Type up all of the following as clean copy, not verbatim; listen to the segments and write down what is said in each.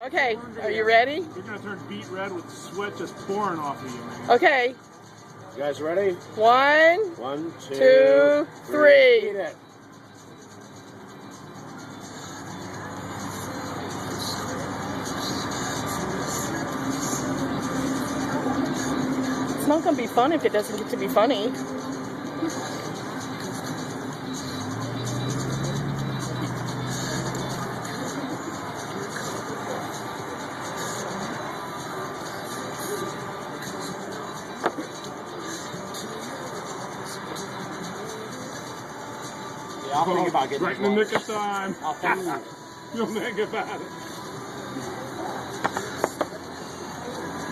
Okay, are you ready? You're gonna turn beet red with sweat just pouring off of you, man. Okay. You guys ready? 1, 1, 2, 3. Eat it. It's not going to be fun if it doesn't get to be funny. I'll think about getting Right in the nick of time. I'll think. You'll think about it.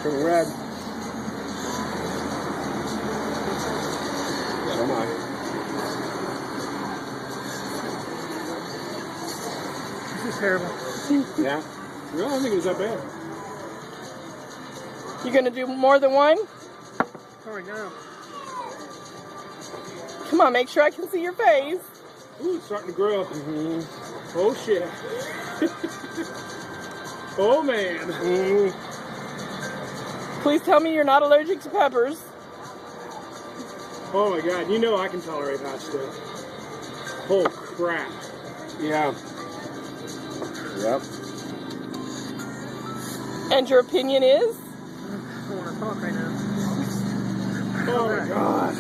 Turn red. Yeah, don't mind. This is terrible. Yeah? Really? I don't think it was that bad. You going to do more than one? Oh, no. Come on, make sure I can see your face. Ooh, it's starting to grow. Oh, shit. Oh, man. Please tell me you're not allergic to peppers. Oh, my God. You know I can tolerate hot stuff. Oh, crap. Yeah. Yep. And your opinion is? I don't want to talk right now. Oh, my God.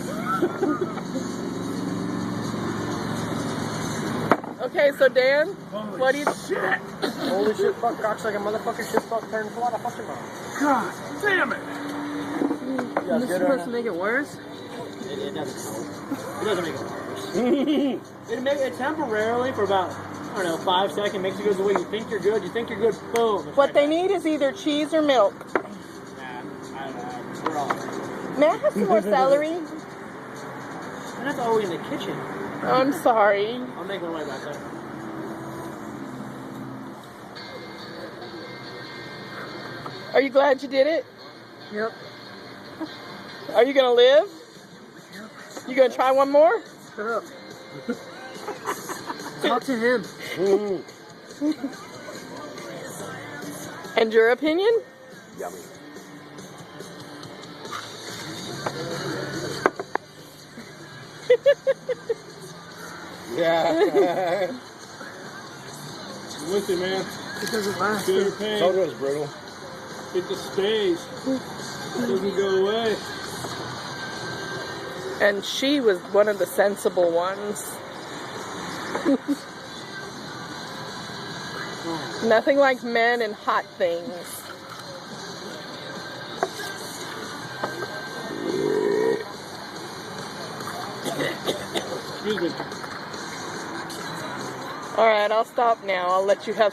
Okay, so Dan, Holy what do you... shit. Holy shit, fuck rocks like a motherfucker shit fuck turn what a fucking mouth. God damn it. This is supposed to make it worse? It doesn't help. It doesn't make it worse. It makes it temporarily for about, I don't know, 5 seconds, makes it go the way you think you're good. You think you're good, boom. it's What right they back. need is either cheese or milk. Nah, I don't know. We're all right. May I have some more celery? And that's always in the kitchen. I'm sorry. I'll make one right back there. Are you glad you did it? Yep. Are you going to live? You going to try one more? Shut up. Talk to him. And your opinion? Yummy. Yeah. I'm with you, man. It doesn't last. Feel your pain. Soda is brutal. It just stays. It doesn't go away. And she was one of the sensible ones. Nothing like men and hot things. Excuse me. All right, I'll stop now. I'll let you have